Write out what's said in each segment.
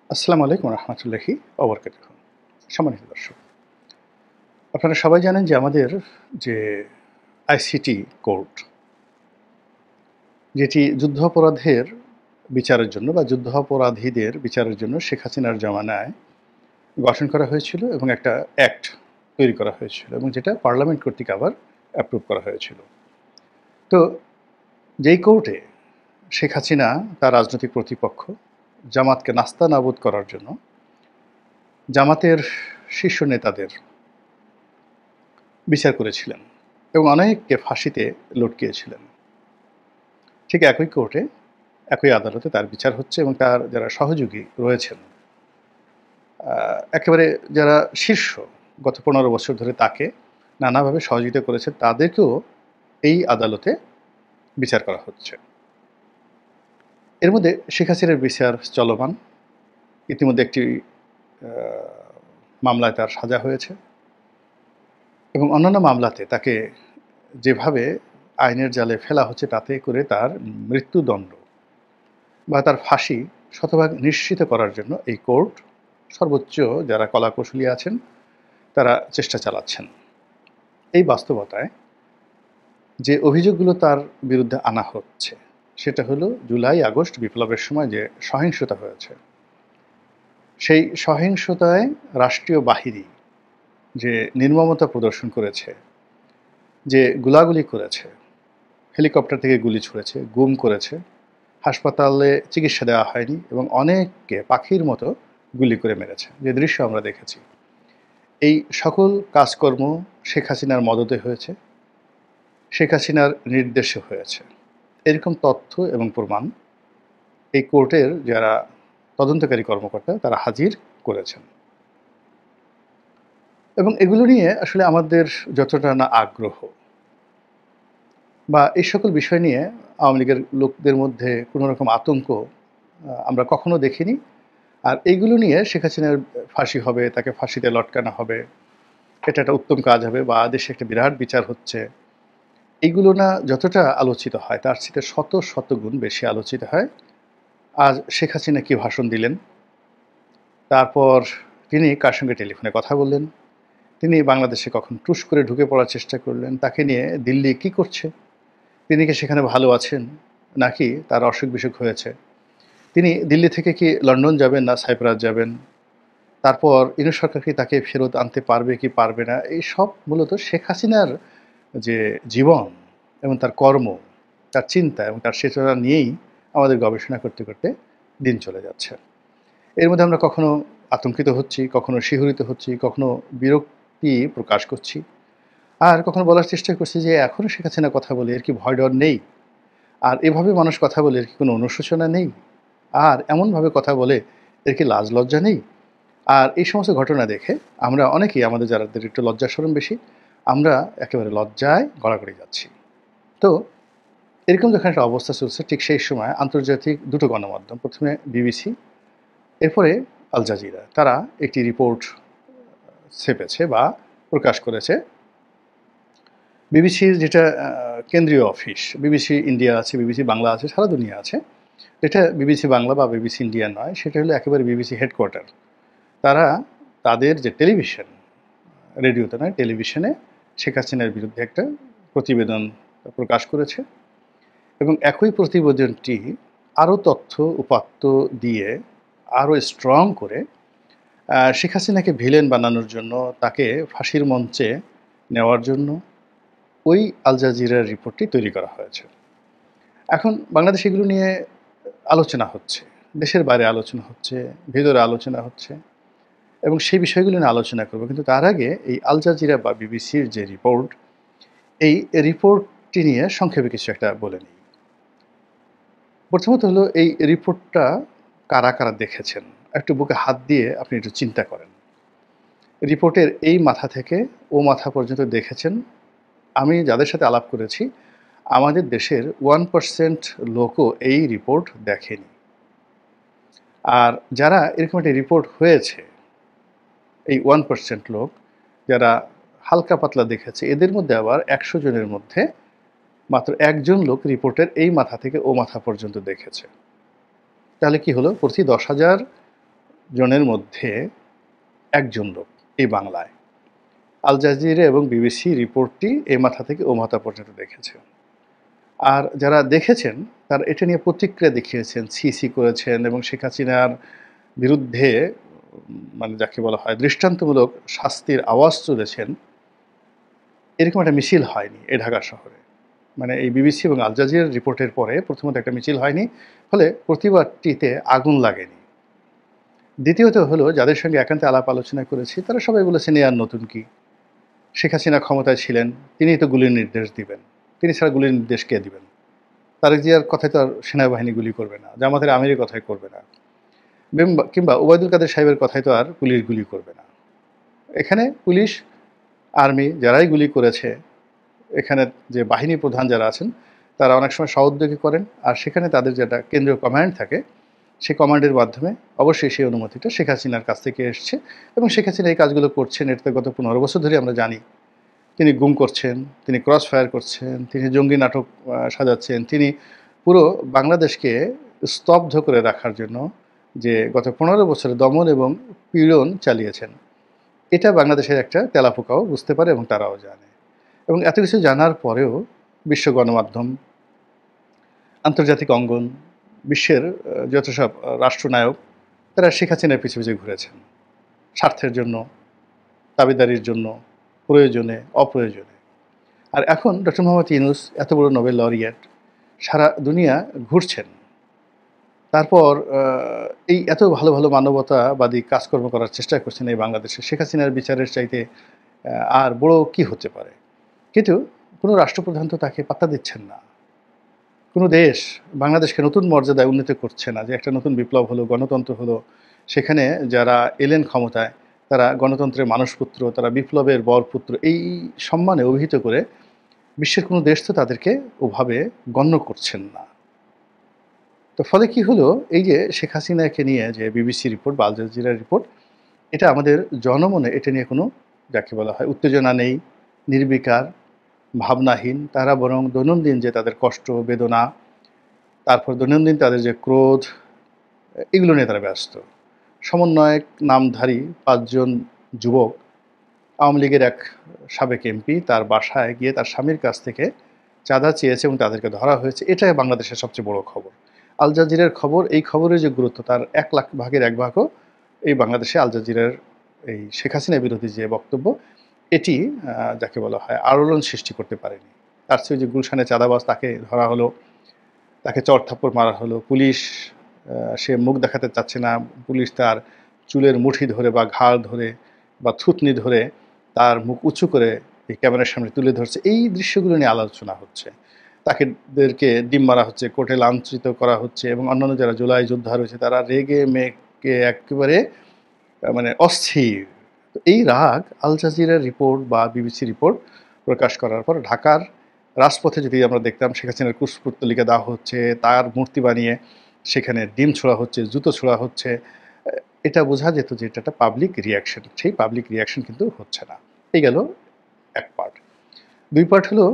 আসসালামু আলাইকুম রহমতুল্লাহি ওবরকাতুহু। সম্মানিত দর্শক, আপনারা সবাই জানেন যে আমাদের যে আইসিটি কোর্ট, যেটি যুদ্ধাপরাধের বিচারের জন্য বা যুদ্ধাপরাধীদের বিচারের জন্য শেখ হাসিনার জমানায় গঠন করা হয়েছিল এবং একটা অ্যাক্ট তৈরি করা হয়েছিল এবং যেটা পার্লামেন্ট কর্তৃক আবার অ্যাপ্রুভ করা হয়েছিল। তো যেই কোর্টে শেখ হাসিনা তার রাজনৈতিক প্রতিপক্ষ জামাতকে নাস্তানাবুদ করার জন্য জামাতের শীর্ষ নেতাদের বিচার করেছিলেন এবং অনেককে ফাঁসিতে লটকিয়েছিলেন, ঠিক একই কোর্টে একই আদালতে তার বিচার হচ্ছে এবং তার যারা সহযোগী রয়েছেন, একেবারে যারা শীর্ষ গত ১৫ বছর ধরে তাকে নানাভাবে সহযোগিতা করেছে তাদেরকেও এই আদালতে বিচার করা হচ্ছে। এর মধ্যে শেখ হাসিনার বিচার চলমান। ইতিমধ্যে একটি মামলায় তার সাজা হয়েছে এবং অন্যান্য মামলাতে তাকে যেভাবে আইনের জালে ফেলা হচ্ছে তাতে করে তার মৃত্যুদণ্ড বা তার ফাঁসি শতভাগ নিশ্চিত করার জন্য এই কোর্ট সর্বোচ্চ যারা কলাকৌশলী আছেন তারা চেষ্টা চালাচ্ছেন। এই বাস্তবতায় যে অভিযোগগুলো তার বিরুদ্ধে আনা হচ্ছে সেটা হলো জুলাই আগস্ট বিপ্লবের সময় যে সহিংসতা হয়েছে, সেই সহিংসতায় রাষ্ট্রীয় বাহিনী যে নির্মমতা প্রদর্শন করেছে, যে গুলাগুলি করেছে, হেলিকপ্টার থেকে গুলি ছুঁড়েছে, গুম করেছে, হাসপাতালে চিকিৎসা দেওয়া হয়নি এবং অনেককে পাখির মতো গুলি করে মেরেছে, যে দৃশ্য আমরা দেখেছি। এই সকল কাজকর্ম শেখ হাসিনার মদতে হয়েছে, শেখ হাসিনার নির্দেশে হয়েছে। এরকম তথ্য এবং প্রমাণ এই কোর্টের যারা তদন্তকারী কর্মকর্তা তারা হাজির করেছেন এবং এগুলো নিয়ে আসলে আমাদের যতটা না আগ্রহ বা এই সকল বিষয় নিয়ে আওয়ামী লীগের লোকদের মধ্যে কোনো রকম আতঙ্ক আমরা কখনো দেখিনি। আর এইগুলো নিয়ে শেখ হাসিনার ফাঁসি হবে, তাকে ফাঁসিতে লটকানো হবে, এটা একটা উত্তম কাজ হবে বা দেশে একটা বিরাট বিচার হচ্ছে, এইগুলো না যতটা আলোচিত হয় তার চেয়ে শত শত গুণ বেশি আলোচিত হয় আজ শেখ হাসিনা কী ভাষণ দিলেন, তারপর তিনি কার সঙ্গে টেলিফোনে কথা বললেন, তিনি বাংলাদেশে কখন টুস করে ঢুকে পড়ার চেষ্টা করলেন, তাকে নিয়ে দিল্লি কী করছে, তিনি কি সেখানে ভালো আছেন নাকি তার অসুখ বিসুখ হয়েছে, তিনি দিল্লি থেকে কি লন্ডন যাবেন না সাইপ্রাস যাবেন, তারপর ইউনূস সরকার কি তাকে ফেরত আনতে পারবে কি পারবে না, এই সব মূলত শেখ হাসিনার যে জীবন এবং তার কর্ম, তার চিন্তা এবং তার চেতনা নিয়েই আমাদের গবেষণা করতে করতে দিন চলে যাচ্ছে। এর মধ্যে আমরা কখনো আতঙ্কিত হচ্ছি, কখনো শিহরিত হচ্ছি, কখনো বিরক্তি প্রকাশ করছি, আর কখনো বলার চেষ্টা করছি যে এখনও শেখ হাসিনা কথা বলে এর কি ভয় ডর নেই, আর এভাবে মানুষ কথা বলে এর কি কোনো অনুশোচনা নেই, আর এমনভাবে কথা বলে এর কি লাজ লজ্জা নেই। আর এই সমস্ত ঘটনা দেখে আমরা অনেকেই, আমাদের যাদের একটু লজ্জা শরম বেশি, আমরা একেবারে লজ্জায় গড়াগড়ি যাচ্ছি। তো এরকম যখন একটা অবস্থা চলছে ঠিক সেই সময় আন্তর্জাতিক দুটো গণমাধ্যম, প্রথমে বিবিসি, এরপরে আল জাজিরা, তারা একটি রিপোর্ট ছেপেছে বা প্রকাশ করেছে। বিবিসির যেটা কেন্দ্রীয় অফিস, বিবিসি ইন্ডিয়া আছে, বিবিসি বাংলা আছে, সারা দুনিয়া আছে, যেটা বিবিসি বাংলা বা বিবিসি ইন্ডিয়া নয়, সেটা হলো একেবারে বিবিসি হেডকোয়ার্টার। তারা তাদের যে টেলিভিশন, রেডিওতে নয়, টেলিভিশনে শেখ হাসিনার বিরুদ্ধে একটা প্রতিবেদন প্রকাশ করেছে এবং একই প্রতিবেদনটি আরও তথ্য উপাত্ত দিয়ে আরও স্ট্রং করে শেখ হাসিনাকে ভিলেন বানানোর জন্য, তাকে ফাঁসির মঞ্চে নেওয়ার জন্য ওই আল জাজিরার রিপোর্টটি তৈরি করা হয়েছে। এখন বাংলাদেশে এগুলো নিয়ে আলোচনা হচ্ছে, দেশের বাইরে আলোচনা হচ্ছে, ভেতরে আলোচনা হচ্ছে এবং সেই বিষয়গুলো নিয়ে আলোচনা করব। কিন্তু তার আগে এই আল জাজিরা বা বিবিসির যে রিপোর্ট, এই রিপোর্টটি নিয়ে সংক্ষেপে কিছু একটা বলে নিই। প্রথমত হলো এই রিপোর্টটা কারা কারা দেখেছেন একটু বুকে হাত দিয়ে আপনি একটু চিন্তা করেন। রিপোর্টের এই মাথা থেকে ও মাথা পর্যন্ত দেখেছেন, আমি যাদের সাথে আলাপ করেছি আমাদের দেশের 1% লোকও এই রিপোর্ট দেখেনি। আর যারা এরকম একটা রিপোর্ট হয়েছে, এই 1% লোক যারা হালকা পাতলা দেখেছে, এদের মধ্যে আবার 100 জনের মধ্যে মাত্র একজন লোক রিপোর্টের এই মাথা থেকে ও মাথা পর্যন্ত দেখেছে। তাহলে কি হলো, প্রতি 10,000 জনের মধ্যে একজন লোক এই বাংলায় আল জাজিরা এবং বিবিসি রিপোর্টটি এই মাথা থেকে ও মাথা পর্যন্ত দেখেছে। আর যারা দেখেছেন তারা এটা নিয়ে প্রতিক্রিয়া দেখিয়েছেন, ছি করেছেন এবং শেখ হাসিনার বিরুদ্ধে মানে যাকে বলা হয় দৃষ্টান্তমূলক শাস্তির আওয়াজ তুলেছেন। এরকম একটা মিছিল হয়নি এই ঢাকা শহরে। মানে এই বিবিসি এবং আল জাজিরার রিপোর্টের পরে প্রথমত একটা মিছিল হয়নি, ফলে প্রতিবাদটিতে আগুন লাগেনি। দ্বিতীয়ত হলো যাদের সঙ্গে একান্তে আলাপ আলোচনা করেছি তারা সবাই বলেছেন এ আর নতুন কি, শেখ হাসিনা ক্ষমতায় ছিলেন, তিনিই তো গুলির নির্দেশ দিবেন, তিনি ছাড়া গুলির নির্দেশ কে দিবেন? তারেক জিয়ার কথায় তো আর সেনাবাহিনী গুলি করবে না, জামাতের আমিরের কথায় করবে না, কিংবা ওবায়দুল কাদের সাহেবের কথায় তো আর পুলিশ গুলি করবে না। এখানে পুলিশ, আর্মি যারাই গুলি করেছে, এখানে যে বাহিনী প্রধান যারা আছেন তারা অনেক সময় সহোদ্যোগী করেন, আর সেখানে তাদের যেটা কেন্দ্রীয় কমান্ড থাকে সেই কমান্ডের মাধ্যমে অবশ্যই সেই অনুমতিটা শেখ হাসিনার কাছ থেকে এসছে এবং শেখ হাসিনা এই কাজগুলো করছেন। এটা তো গত 15 বছর ধরে আমরা জানি। তিনি গুম করছেন, তিনি ক্রস ফায়ার করছেন, তিনি জঙ্গি নাটক সাজাচ্ছেন, তিনি পুরো বাংলাদেশকে স্তব্ধ করে রাখার জন্য যে গত 15 বছরে দমন এবং পীড়ন চালিয়েছেন, এটা বাংলাদেশের একটা তেলাপোকাও বুঝতে পারে এবং তারাও জানে। এবং এত কিছু জানার পরেও বিশ্ব গণমাধ্যম, আন্তর্জাতিক অঙ্গন, বিশ্বের যত সব রাষ্ট্রনায়ক তারা শেখ হাসিনার পিছু পিছু ঘুরেছেন স্বার্থের জন্য, দাবিদারির জন্য, প্রয়োজনে অপ্রয়োজনে। আর এখন ডক্টর মোহাম্মদ ইউনূস এত বড় নোবেল লরিয়েট, সারা দুনিয়া ঘুরছেন। তারপর এই এত ভালো ভালো মানবতাবাদী কাজকর্ম করার চেষ্টা করছেন এই বাংলাদেশে। শেখ হাসিনার বিচারের চাইতে আর বড় কি হতে পারে? কিন্তু কোনো রাষ্ট্রপ্রধান তো তাকে পাত্তা দিচ্ছেন না। কোনো দেশ বাংলাদেশকে নতুন মর্যাদায় উন্নীত করছে না, যে একটা নতুন বিপ্লব হলো, গণতন্ত্র হলো, সেখানে যারা এলেন ক্ষমতায় তারা গণতন্ত্রের মানুষপুত্র, তারা বিপ্লবের বরপুত্র, এই সম্মানে অভিহিত করে বিশ্বের কোনো দেশ তো তাদেরকে ওভাবে গণ্য করছেন না। তো ফলে কি হলো, এই যে শেখ হাসিনাকে নিয়ে যে বিবিসি রিপোর্ট বা আল জাজিরা রিপোর্ট, এটা আমাদের জনমনে এটা নিয়ে কোনো যাকে বলা হয় উত্তেজনা নেই, নির্বিকার, ভাবনাহীন। তারা বরং দৈনন্দিন যে তাদের কষ্ট বেদনা, তারপর দৈনন্দিন তাদের যে ক্রোধ, এগুলো নিয়ে তারা ব্যস্ত। সমন্বয়ক নামধারী 5 জন যুবক, আওয়ামী লীগের এক সাবেক এমপি, তার বাসায় গিয়ে তার স্বামীর কাছ থেকে চাঁদা চেয়েছে এবং তাদেরকে ধরা হয়েছে। এটাই বাংলাদেশের সবচেয়ে বড় খবর। আল জাজিরার খবর, এই খবরের যে গুরুত্ব তার 1 লাখ ভাগের 1 ভাগও এই বাংলাদেশে আল জাজিরার এই শেখ হাসিনা বিরোধী যে বক্তব্য, এটি যাকে বলা হয় আলোড়ন সৃষ্টি করতে পারেনি। তার চেয়ে যে গুলশানে চাঁদাবাজ, তাকে ধরা হলো, তাকে চড়-থাপ্পড় মারা হলো, পুলিশ সে মুখ দেখাতে চাচ্ছে না, পুলিশ তার চুলের মুঠি ধরে বা ঘাড় ধরে বা থুতনি ধরে তার মুখ উঁচু করে এই ক্যামেরার সামনে তুলে ধরছে। এই দৃশ্যগুলো নিয়ে আলোচনা হচ্ছে। তাদেরকে ডিম মারা হচ্ছে, কোর্টে লাঞ্ছিত করা হচ্ছে এবং অন্যান্য যারা জুলাই যোদ্ধা রয়েছে তারা রেগে মেগে একেবারে মানে অস্থির। তো এই রাগ আল জাজিরার রিপোর্ট বা বিবিসি রিপোর্ট প্রকাশ করার পর ঢাকার রাজপথে যদি আমরা দেখতাম শেখ হাসিনার কুশপুত্তলিকা দেওয়া হচ্ছে, তার মূর্তি বানিয়ে সেখানে ডিম ছোড়া হচ্ছে, জুতো ছোড়া হচ্ছে, এটা বোঝা যেত যে এটা একটা পাবলিক রিয়াকশন। সেই পাবলিক রিয়াকশন কিন্তু হচ্ছে না। এই গেল এক পার্ট। 2 পার্ট হলো,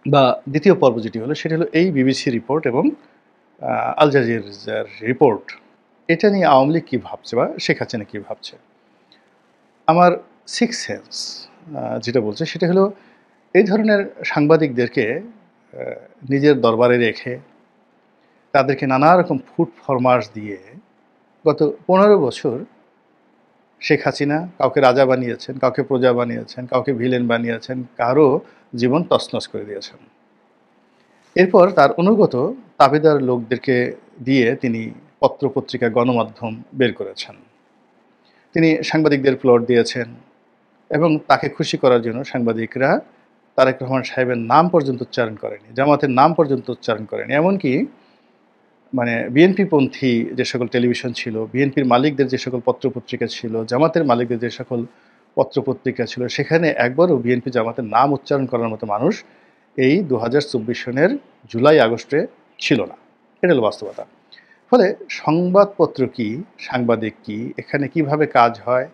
বা দ্বিতীয় পর্ব যেটি হলো সেটা হলো এই বিবিসি রিপোর্ট এবং আল জাজিরার রিপোর্ট, এটা নিয়ে আওয়ামী লীগ কী ভাবছে বা শেখ হাসিনা কী ভাবছে। আমার সিক্স সেন্স যেটা বলছে সেটা হলো এই ধরনের সাংবাদিকদেরকে নিজের দরবারে রেখে তাদেরকে নানা রকম ফুড ফরমাশ দিয়ে গত 15 বছর শেখ হাসিনা কাউকে রাজা বানিয়েছেন, কাউকে প্রজা বানিয়েছেন, কাউকে ভিলেন বানিয়েছেন, কারো জীবন তছনছ করে দিয়েছেন। এরপর তার অনুগত তাবেদার লোকদেরকে দিয়ে তিনি পত্রপত্রিকা গণমাধ্যম বের করেছেন। তিনি সাংবাদিকদের প্লট দিয়েছেন এবং তাকে খুশি করার জন্য সাংবাদিকরা তারেক রহমান সাহেবের নাম পর্যন্ত উচ্চারণ করেনি, জামাতের নাম পর্যন্ত উচ্চারণ করেনি। এমনকি মানে বিএনপিপন্থী যে সকল টেলিভিশন ছিল, বিএনপির মালিকদের যে সকল পত্রপত্রিকা ছিল, জামাতের মালিকদের যে সকল পত্রপত্রিকা ছিল, সেখানে একবারও বিএনপি জামাতের নাম উচ্চারণ করার মতো মানুষ এই 2024 সনের জুলাই আগস্টে ছিল না। এটা হলো বাস্তবতা। ফলে সংবাদপত্র কি, সাংবাদিক কি, এখানে কিভাবে কাজ হয়,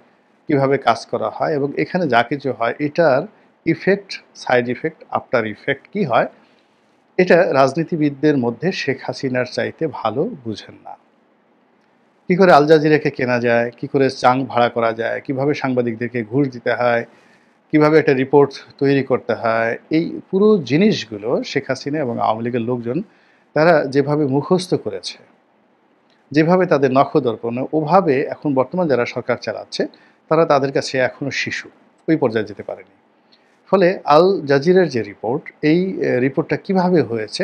কিভাবে কাজ করা হয় এবং এখানে যা কিছু হয় এটার effect, side effect, after effect কী হয়, এটা রাজনীতিবিদদের মধ্যে শেখ হাসিনার চাইতে ভালো বুঝেন না। কী করে আল জাজিরাকে কেনা যায়, কী করে চাং ভাড়া করা যায়, কীভাবে সাংবাদিকদেরকে ঘুষ দিতে হয়, কীভাবে একটা রিপোর্ট তৈরি করতে হয়, এই পুরো জিনিসগুলো শেখ হাসিনা এবং আওয়ামী লীগের লোকজন তারা যেভাবে মুখস্থ করেছে, যেভাবে তাদের নখদর্পণে, ওভাবে এখন বর্তমান যারা সরকার চালাচ্ছে তারা তাদের কাছে এখনও শিশু, ওই পর্যায়ে যেতে পারেনি। ফলে আল জাজিরার যে রিপোর্ট, এই রিপোর্টটা কিভাবে হয়েছে,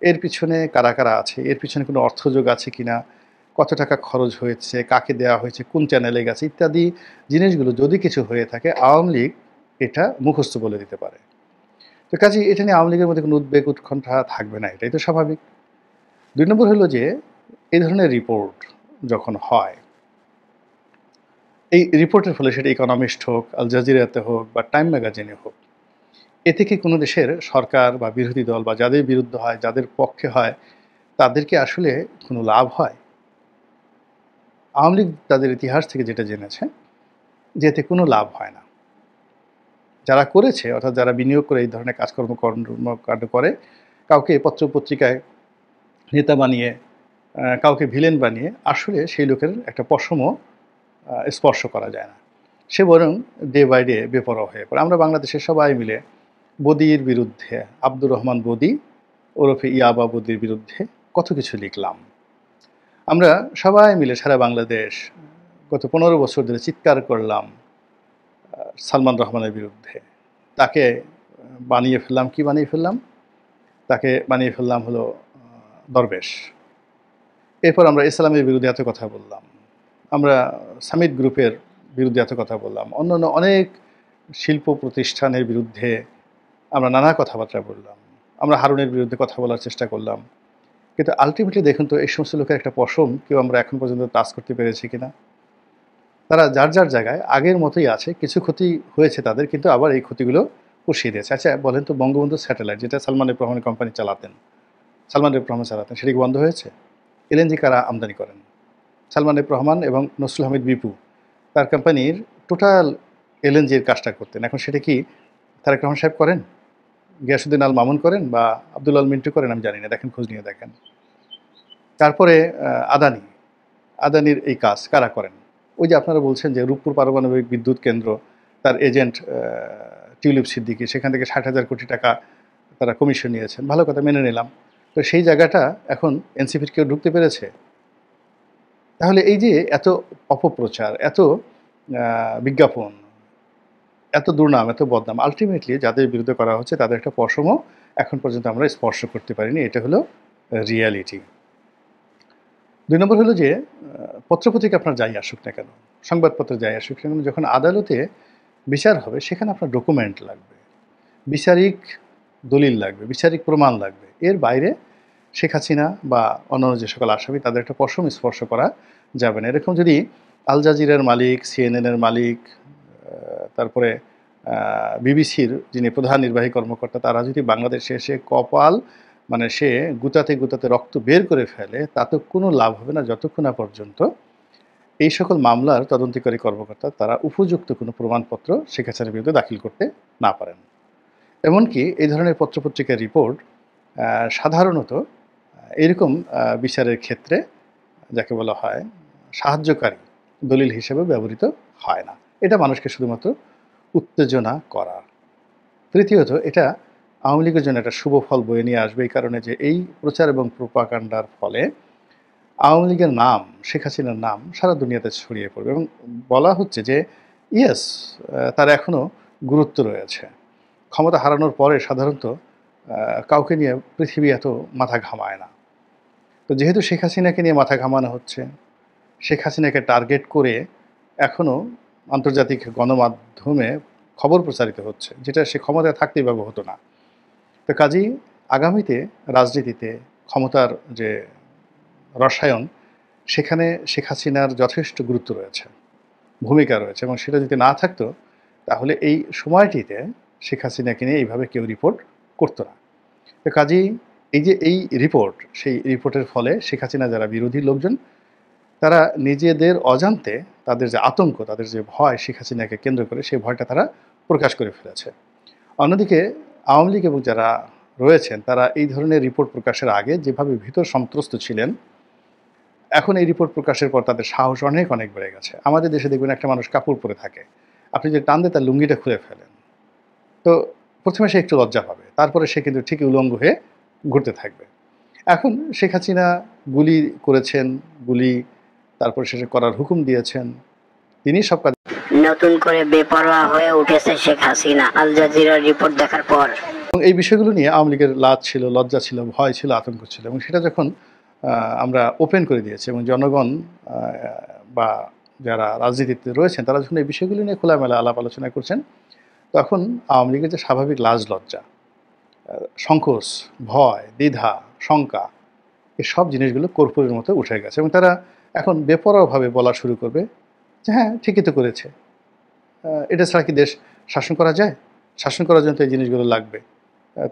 এর পিছনে কারা কারা আছে, এর পিছনে কোনো অর্থযোগ আছে কিনা, কত টাকা খরচ হয়েছে, কাকে দেওয়া হয়েছে, কোন চ্যানেলে গেছে ইত্যাদি জিনিসগুলো যদি কিছু হয়ে থাকে আওয়ামী লীগ এটা মুখস্থ বলে দিতে পারে। তো কাজেই এটা নিয়ে আওয়ামী লীগের মধ্যে কোনো উদ্বেগ উৎকণ্ঠা থাকবে না, এটাই তো স্বাভাবিক। ২ নম্বর হলো যে এই ধরনের রিপোর্ট যখন হয়, এই রিপোর্টের ফলে সেটা ইকোনমিস্ট হোক, আল জাজিরাতে হোক বা টাইম ম্যাগাজিনে হোক, এতে কি কোনো দেশের সরকার বা বিরোধী দল বা যাদের বিরুদ্ধে হয়, যাদের পক্ষে হয়, তাদেরকে আসলে কোনো লাভ হয়? আওয়ামী লীগ তাদের ইতিহাস থেকে যেটা জেনেছে যে এতে কোনো লাভ হয় না। যারা করেছে অর্থাৎ যারা বিনিয়োগ করে এই ধরনের কর্মকাণ্ড করে, কাউকে পত্র-পত্রিকায় নেতা বানিয়ে, কাউকে ভিলেন বানিয়ে আসলে সেই লোকের একটা পশমও স্পর্শ করা যায় না। সে বরং ডে বাই ডে বেপরোয়া হয়ে পড়ে। আমরা বাংলাদেশের সবাই মিলে বদির বিরুদ্ধে, আব্দুর রহমান বদি ওরফে ইয়াবা বদির বিরুদ্ধে কত কিছু লিখলাম। আমরা সবাই মিলে সারা বাংলাদেশ গত ১৫ বছর ধরে চিৎকার করলাম সালমান রহমানের বিরুদ্ধে। তাকে বানিয়ে ফেললাম, কি বানিয়ে ফেললাম? তাকে বানিয়ে ফেললাম হলো দরবেশ। এরপর আমরা ইসলামের বিরুদ্ধে এত কথা বললাম। আমরা সামিট গ্রুপের বিরুদ্ধে এত কথা বললাম। অন্যান্য অনেক শিল্প প্রতিষ্ঠানের বিরুদ্ধে আমরা নানা কথাবার্তা বললাম। আমরা হারুনের বিরুদ্ধে কথা বলার চেষ্টা করলাম। কিন্তু আল্টিমেটলি দেখুন তো এই সমস্ত লোকের একটা পশম কেউ আমরা এখন পর্যন্ত টাচ করতে পেরেছি কিনা? তারা যার যার জায়গায় আগের মতোই আছে। কিছু ক্ষতি হয়েছে তাদের, কিন্তু আবার এই ক্ষতিগুলো পুষিয়ে দিয়েছে। আচ্ছা বলেন তো, বঙ্গবন্ধু স্যাটেলাইট যেটা সালমান এফ রহমানের কোম্পানি চালাতেন, সালমান এফ রহমান চালাতেন, সেটা কি বন্ধ হয়েছে? এলএনজি কারা আমদানি করেন? সালমান এফ রহমান এবং নসরুল হামিদ বিপু তার কোম্পানির টোটাল এলএনজির কাজটা করতেন। এখন সেটা কি তারেক রহমান সাহেব করেন, গিয়াসউদ্দিন আল মামুন করেন বা আব্দুল আল মিন্টু করেন? আমি জানি না, দেখেন, খোঁজ নিয়ে দেখেন। তারপরে আদানির এই কাজ কারা করেন? ওই যে আপনারা বলছেন যে রূপপুর পারমাণবিক বিদ্যুৎ কেন্দ্র, তার এজেন্ট টিউলিপ সিদ্দিকী, সেখান থেকে ৬০,০০০ কোটি টাকা তারা কমিশন নিয়েছেন। ভালো কথা, মেনে নিলাম। তো সেই জায়গাটা এখন এনসিপির কেউ ঢুকতে পেরেছে? তাহলে এই যে এত অপপ্রচার, এত বিজ্ঞাপন, এত দুর্নাম, এত বদনাম, আল্টিমেটলি যাদের বিরুদ্ধে করা হচ্ছে তাদের একটা পশমও এখন পর্যন্ত আমরা স্পর্শ করতে পারিনি। এটা হলো রিয়ালিটি। ২ নম্বর হলো যে পত্রপত্রিকা আপনার যাই আসুক না কেন, সংবাদপত্র যাই আসুক না কেন, যখন আদালতে বিচার হবে সেখানে আপনার ডকুমেন্ট লাগবে, বিচারিক দলিল লাগবে, বিচারিক প্রমাণ লাগবে। এর বাইরে শেখ হাসিনা বা অন্যান্য যে সকল আসামি তাদের একটা পশম স্পর্শ করা যাবে না। এরকম যদি আল জাজিরার মালিক, সিএনএনের মালিক, তারপরে বিবিসির যিনি প্রধান নির্বাহী কর্মকর্তা, তারা যদি বাংলাদেশে এসে কপাল মানে সে গুতাতে গুতাতে রক্ত বের করে ফেলে, তাতে কোনো লাভ হবে না যতক্ষণ না পর্যন্ত এই সকল মামলার তদন্তকারী কর্মকর্তা তারা উপযুক্ত কোনো প্রমাণপত্র শেখ হাসিনার বিরুদ্ধে দাখিল করতে না পারেন। এমনকি এই ধরনের পত্রপত্রিকার রিপোর্ট সাধারণত এরকম বিচারের ক্ষেত্রে যাকে বলা হয় সাহায্যকারী দলিল হিসেবে ব্যবহৃত হয় না। এটা মানুষকে শুধুমাত্র উত্তেজনা করা। তৃতীয়ত, এটা আওয়ামী লীগের জন্য একটা শুভ ফল বয়ে নিয়ে আসবে, এই কারণে যে এই প্রচার এবং প্রোপাগান্ডার ফলে আওয়ামী লীগের নাম, শেখ হাসিনার নাম সারা দুনিয়াতে ছড়িয়ে পড়বে এবং বলা হচ্ছে যে ইয়েস, তার এখনও গুরুত্ব রয়েছে। ক্ষমতা হারানোর পরে সাধারণত কাউকে নিয়ে পৃথিবী এত মাথা ঘামায় না। তো যেহেতু শেখ হাসিনাকে নিয়ে মাথা ঘামানো হচ্ছে, শেখ হাসিনাকে টার্গেট করে এখনও আন্তর্জাতিক গণমাধ্যমে খবর প্রচারিত হচ্ছে, যেটা সে ক্ষমতায় থাকতেই বা হতো না। তো কাজেই আগামীতে রাজনীতিতে ক্ষমতার যে রসায়ন, সেখানে শেখ হাসিনার যথেষ্ট গুরুত্ব রয়েছে, ভূমিকা রয়েছে, এবং সেটা যদি না থাকতো তাহলে এই সময়টিতে শেখ হাসিনাকে নিয়ে এইভাবে কেউ রিপোর্ট করতো না। তো কাজেই এই যে এই রিপোর্ট, সেই রিপোর্টের ফলে শেখ হাসিনা যারা বিরোধী লোকজন, তারা নিজেদের অজান্তে তাদের যে আতঙ্ক, তাদের যে ভয় শেখ হাসিনাকে কেন্দ্র করে, সেই ভয়টা তারা প্রকাশ করে ফেলেছে। অন্যদিকে আওয়ামী লীগ এবং যারা রয়েছেন তারা এই ধরনের রিপোর্ট প্রকাশের আগে যেভাবে ভীত সন্ত্রস্ত ছিলেন, এখন এই রিপোর্ট প্রকাশের পর তাদের সাহস অনেক অনেক বেড়ে গেছে। আমাদের দেশে দেখবেন একটা মানুষ কাপড় পরে থাকে, আপনি যদি টান দিয়ে তার লুঙ্গিটা খুলে ফেলেন, তো প্রথমে সে একটু লজ্জা পাবে, তারপরে সে কিন্তু ঠিকই উলঙ্গ হয়ে ঘুরতে থাকবে। এখন শেখ হাসিনা গুলি করেছেন, গুলি তারপর শেষে করার হুকুম দিয়েছেন, তিনি সব কাজ। নতুন করে বেপরোয়া হয়ে উঠেছে শেখ হাসিনা আল জাজিরার রিপোর্ট দেখার পর। এবং এই বিষয়গুলো নিয়ে আওয়ামী লীগের লাজ ছিল, লজ্জা ছিল, ভয় ছিল, আতঙ্ক ছিল, এবং সেটা যখন আমরা ওপেন করে দিয়েছি এবং জনগণ বা যারা রাজনীতিতে রয়েছেন তারা যখন এই বিষয়গুলো নিয়ে খোলামেলা আলাপ আলোচনা করছেন, তখন আওয়ামী লীগের যে স্বাভাবিক লাজ লজ্জা, সংকোচ, ভয়, দ্বিধা, শঙ্কা, এই সব জিনিসগুলো কর্পূরের মতো উঠে গেছে এবং তারা এখন বেপরোয়াভাবে বলা শুরু করবে যে হ্যাঁ ঠিকই তো করেছে, এটা ছাড়া কি দেশ শাসন করা যায়? শাসন করার জন্য তো এই জিনিসগুলো লাগবে।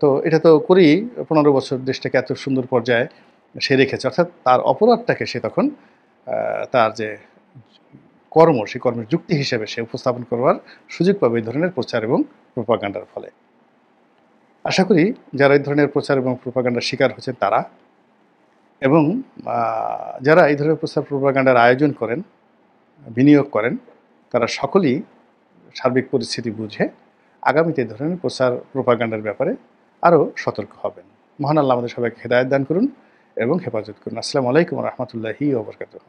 তো এটা তো করেই ১৫ বছর দেশটাকে এত সুন্দর পর্যায়ে সে রেখেছে। অর্থাৎ তার অপরাধটাকে সে তখন তার যে কর্ম, সেই কর্মের যুক্তি হিসেবে সে উপস্থাপন করবার সুযোগ পাবে এই ধরনের প্রচার এবং প্রোপাগান্ডার ফলে। আশা করি যারা এই ধরনের প্রচার এবং প্রোপাগান্ডার শিকার হচ্ছেন তারা, এবং যারা এই ধরনের প্রচার প্রোপাগান্ডার আয়োজন করেন, বিনিয়োগ করেন, তারা সকলেই সার্বিক পরিস্থিতি বুঝে আগামীতে এই ধরনের প্রচার প্রোপাগান্ডার ব্যাপারে আরও সতর্ক হবেন। মহান আল্লাহ আমাদের সবাইকে হেদায়েত দান করুন এবং হেফাজত করুন। আসসালামু আলাইকুম ওয়া রাহমাতুল্লাহি ওয়া বারাকাতুহু।